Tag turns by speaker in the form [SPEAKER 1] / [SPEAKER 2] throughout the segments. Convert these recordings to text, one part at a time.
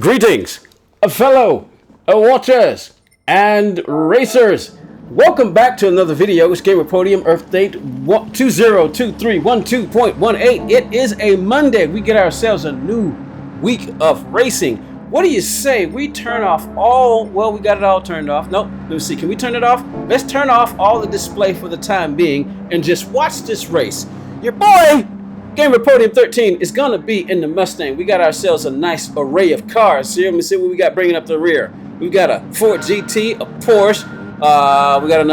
[SPEAKER 1] Greetings, fellow watchers and racers. Welcome back to another video. It's Gamer Podium Earth Date 202312.18. It is a Monday. We get ourselves a new week of racing. What do you say we turn off all, well, we got it all turned off. Nope, let me see, can we turn it off? Let's turn off all the display for the time being and just watch this race. Your boy, Gamer Podium 13 is gonna be in the Mustang. We got ourselves a nice array of cars here. Let me see what we got bringing up the rear. We got a Ford GT, a Porsche. We got a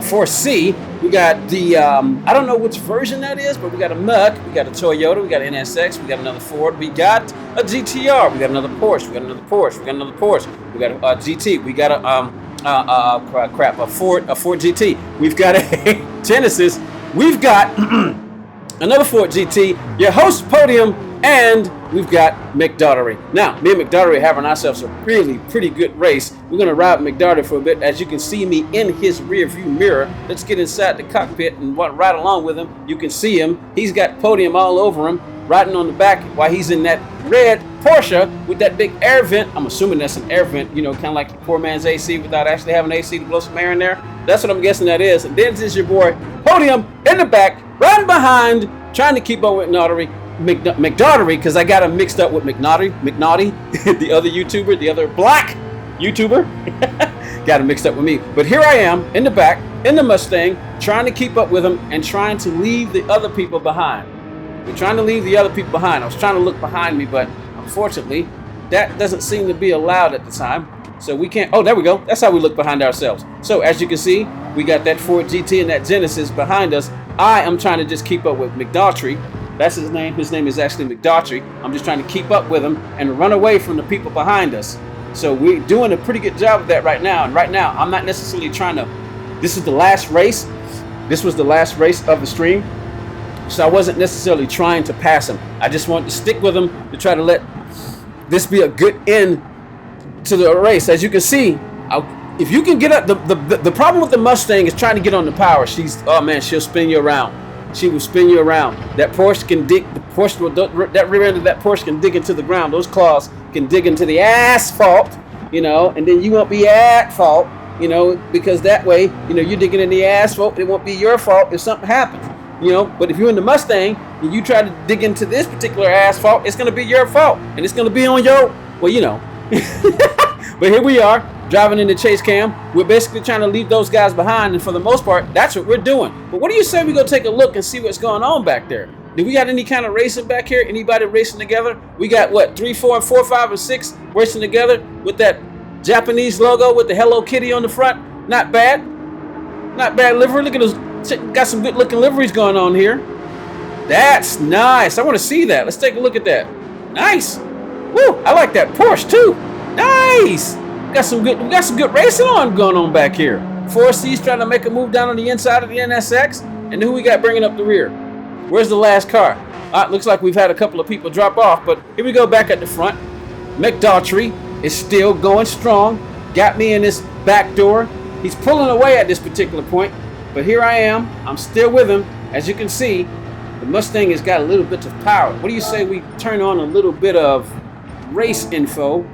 [SPEAKER 1] 4C. We got the I don't know which version that is, but we got a Muck. We got a Toyota. We got an NSX. We got another Ford. We got a GTR. We got another Porsche. We got another Porsche. We got another Porsche. We got a GT. We got a Ford GT. We've got a Genesis. We've got another Ford GT, your host Podium, and we've got McDottery. Now, me and McDottery are having ourselves a really pretty good race. We're going to ride McDottery for a bit. As you can see me in his rear view mirror, let's get inside the cockpit and ride along with him. You can see him. He's got Podium all over him, riding on the back while he's in that red Porsche with that big air vent. I'm assuming that's an air vent, you know, kind of like the poor man's AC without actually having AC to blow some air in there. That's what I'm guessing that is. And then this is your boy Podium in the back, riding behind, trying to keep up with McDottery, because I got him mixed up with McNaughty, the other YouTuber, the other black YouTuber. Got him mixed up with me. But here I am in the back, in the Mustang, trying to keep up with him and trying to leave the other people behind. We're trying to leave the other people behind. I was trying to look behind me, but unfortunately, that doesn't seem to be allowed at the time. So we can't, oh, there we go. That's how we look behind ourselves. So as you can see, we got that Ford GT and that Genesis behind us. I am trying to just keep up with McDottery. That's his name. His name is actually McDottery. I'm just trying to keep up with him and run away from the people behind us. So we're doing a pretty good job of that right now. And right now, I'm not necessarily trying to, this is the last race. This was the last race of the stream. So I wasn't necessarily trying to pass him. I just wanted to stick with him to try to let this be a good end to the race. As you can see, if you can get up, the problem with the Mustang is trying to get on the power. Oh man, she'll spin you around. She will spin you around. That Porsche can dig, that rear end of that Porsche can dig into the ground. Those claws can dig into the asphalt, you know, and then you won't be at fault, you know, because that way, you know, you're digging in the asphalt. It won't be your fault if something happens, you know. But if you're in the Mustang and you try to dig into this particular asphalt, it's going to be your fault, and it's going to be on your, well, you know. But here we are, driving in the chase cam. We're basically trying to leave those guys behind, and for the most part, that's what we're doing. But what do you say we go take a look and see what's going on back there? Do we got any kind of racing back here? Anybody racing together? We got what, 3, 4, 4, 5, and 6 racing together with that Japanese logo with the Hello Kitty on the front. Not bad. Not bad livery. Look at those. Got some good looking liveries going on here. That's nice. I want to see that. Let's take a look at that. Nice. Woo, I like that Porsche too. Nice. We got some good racing going on back here. 4C's trying to make a move down on the inside of the NSX. And who we got bringing up the rear? Where's the last car? Looks like we've had a couple of people drop off, but here we go back at the front. McDottery is still going strong. Got me in this back door. He's pulling away at this particular point, but here I am. I'm still with him. As you can see, the Mustang has got a little bit of power. What do you say we turn on a little bit of race info?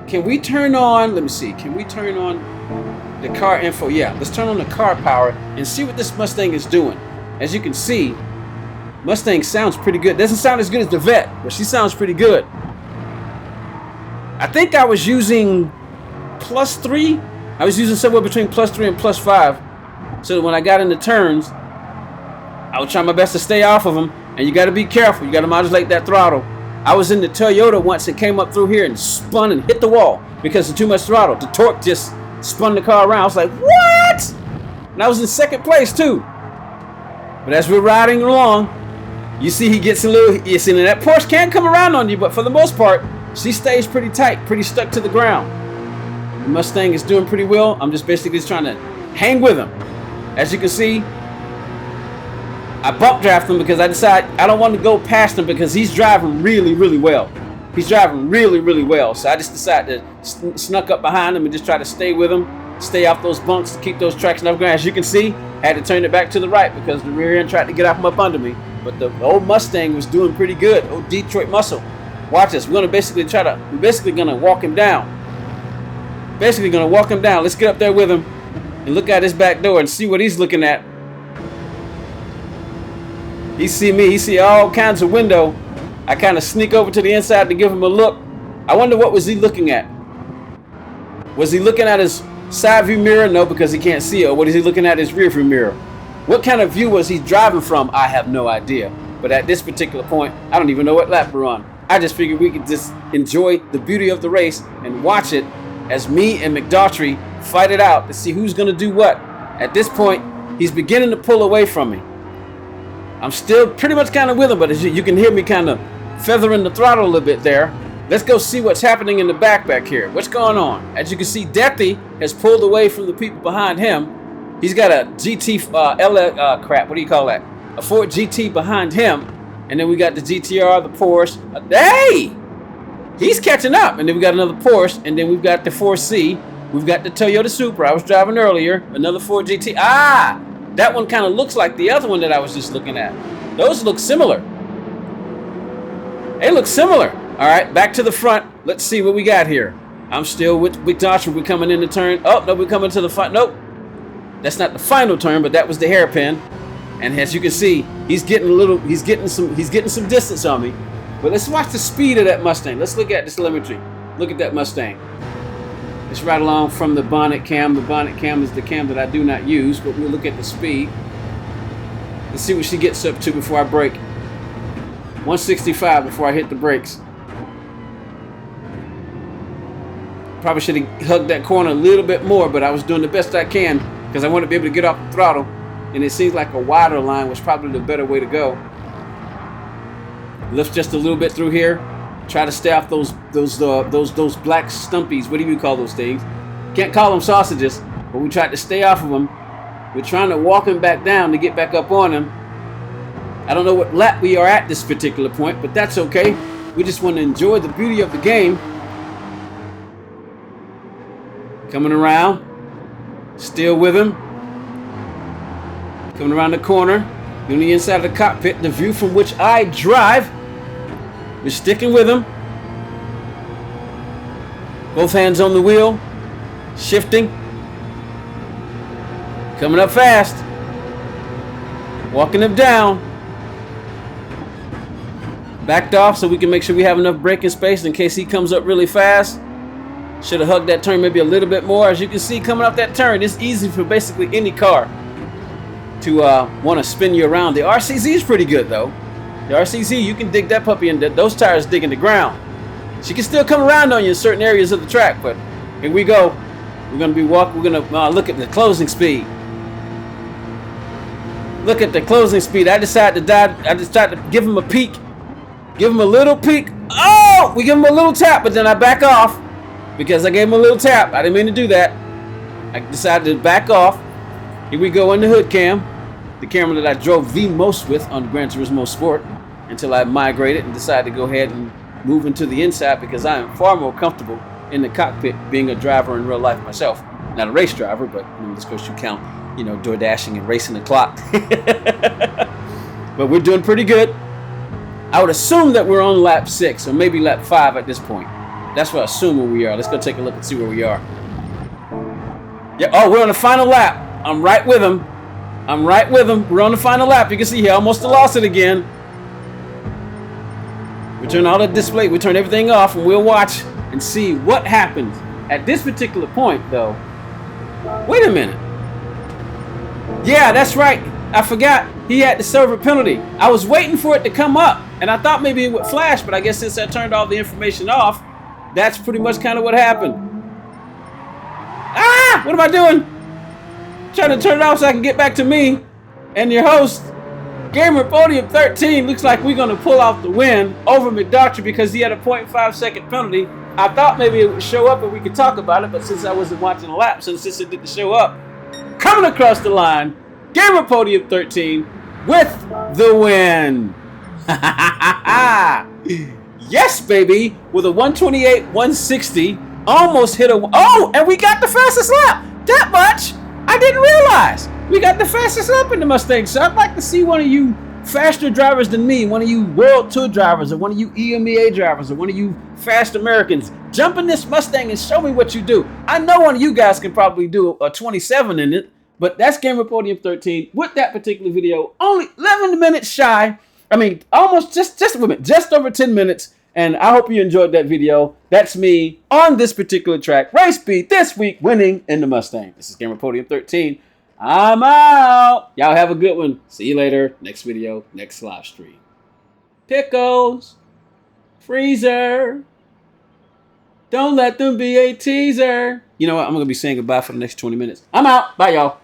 [SPEAKER 1] Can we turn on, let me see, can we turn on the car info? Yeah, let's turn on the car power and see what this Mustang is doing. As you can see, Mustang sounds pretty good. Doesn't sound as good as the Vet, but she sounds pretty good. I think I was using +3. I was using somewhere between +3 and +5. So that when I got into turns, I would try my best to stay off of them. And you got to be careful. You got to modulate that throttle. I was in the Toyota once and came up through here and spun and hit the wall because of too much throttle. The torque just spun the car around. I was like, what? And I was in second place too. But as we're riding along, you see he gets a little, you see that Porsche can come around on you, but for the most part, she stays pretty tight, pretty stuck to the ground. The Mustang is doing pretty well. I'm just basically just trying to hang with him. As you can see, I bump draft him because I decide I don't want to go past him because he's driving really, really well. He's driving really, really well. So I just decided to snuck up behind him and just try to stay with him, stay off those bunks, to keep those traction up ground. As you can see, I had to turn it back to the right because the rear end tried to get out from up under me. But the old Mustang was doing pretty good. Old Detroit muscle. Watch this. We're basically gonna walk him down. Basically gonna walk him down. Let's get up there with him and look at his back door and see what he's looking at. He see me. He see all kinds of window. I kind of sneak over to the inside to give him a look. I wonder what was he looking at. Was he looking at his side view mirror? No, because he can't see it. Or what is he looking at his rear view mirror? What kind of view was he driving from? I have no idea. But at this particular point, I don't even know what lap we're on. I just figured we could just enjoy the beauty of the race and watch it as me and McDaughtry fight it out to see who's going to do what. At this point, he's beginning to pull away from me. I'm still pretty much kind of with him, but as you can hear me kind of feathering the throttle a little bit there. Let's go see what's happening in the back here. What's going on? As you can see, Deathy has pulled away from the people behind him. He's got a GT, what do you call that? A Ford GT behind him. And then we got the GTR, the Porsche. Hey! He's catching up. And then we got another Porsche. And then we've got the 4C. We've got the Toyota Supra I was driving earlier. Another Ford GT. Ah! That one kind of looks like the other one that I was just looking at. Those look similar. They look similar. All right, back to the front. Let's see what we got here. I'm still with McDaughtry. We're coming in the turn. Oh, no, we're coming to the front. Nope. That's not the final turn, but that was the hairpin. And as you can see, he's getting some distance on me. But let's watch the speed of that Mustang. Let's look at this telemetry. Look at that Mustang. It's right along from the bonnet cam. The bonnet cam is the cam that I do not use, but we'll look at the speed. Let's see what she gets up to before I brake. 165 before I hit the brakes. Probably should have hugged that corner a little bit more, but I was doing the best I can because I want to be able to get off the throttle. And it seems like a wider line was probably the better way to go. Lift just a little bit through here. Try to stay off those black stumpies. What do you call those things? Can't call them sausages, but we tried to stay off of them. We're trying to walk him back down to get back up on him. I don't know what lap we are at this particular point, but that's okay. We just want to enjoy the beauty of the game. Coming around, still with him. Coming around the corner, on the inside of the cockpit, the view from which I drive. We're sticking with him. Both hands on the wheel, shifting. Coming up fast. Walking him down. Backed off so we can make sure we have enough braking space in case he comes up really fast. Should have hugged that turn maybe a little bit more. As you can see, coming up that turn, it's easy for basically any car to want to spin you around. The RCZ is pretty good though. The RCZ, you can dig that puppy in. Those tires digging the ground. She can still come around on you in certain areas of the track, but here we go. We're gonna be walking. We're gonna look at the closing speed. Look at the closing speed. I decided to give him a peek. Give him a little peek. Oh, we give him a little tap, but then I back off because I gave him a little tap. I didn't mean to do that. I decided to back off. Here we go in the hood cam, the camera that I drove the most with on Gran Turismo Sport until I migrated and decided to go ahead and move into the inside because I am far more comfortable in the cockpit being a driver in real life myself. Not a race driver, but of course you count, door dashing and racing the clock. But we're doing pretty good. I would assume that we're on lap 6 or maybe lap 5 at this point. That's what I assume where we are. Let's go take a look and see where we are. Yeah. Oh, we're on the final lap. I'm right with him. We're on the final lap. You can see he almost lost it again. We turn all the display. We turn everything off, and we'll watch and see what happens at this particular point, though. Wait a minute. Yeah, that's right. I forgot he had to serve a penalty. I was waiting for it to come up, and I thought maybe it would flash, but I guess since I turned all the information off, that's pretty much kind of what happened. Ah! What am I doing? Trying to turn it off so I can get back to me and your host. Gamer Podium 13 looks like we're going to pull off the win over McDaughtry because he had a 0.5 second penalty. I thought maybe it would show up and we could talk about it, but since I wasn't watching the lap, since it didn't show up, coming across the line, Gamer Podium 13 with the win. Yes, baby, with a 128, 160, almost hit a, oh, and we got the fastest lap. That much I didn't realize. We got the fastest lap in the Mustang, so I'd like to see one of you faster drivers than me, one of you World Tour drivers, or one of you EMEA drivers, or one of you fast Americans, jump in this Mustang and show me what you do. I know one of you guys can probably do a 27 in it, but that's Gamer Podium 13 with that particular video. Only 11 minutes shy. I mean, almost just a minute, just over 10 minutes. And I hope you enjoyed that video. That's me on this particular track. Race Beat this week winning in the Mustang. This is Gamer Podium 13. I'm out. Y'all have a good one. See you later. Next video, next live stream. Pickles. Freezer. Don't let them be a teaser. You know what? I'm going to be saying goodbye for the next 20 minutes. I'm out. Bye, y'all.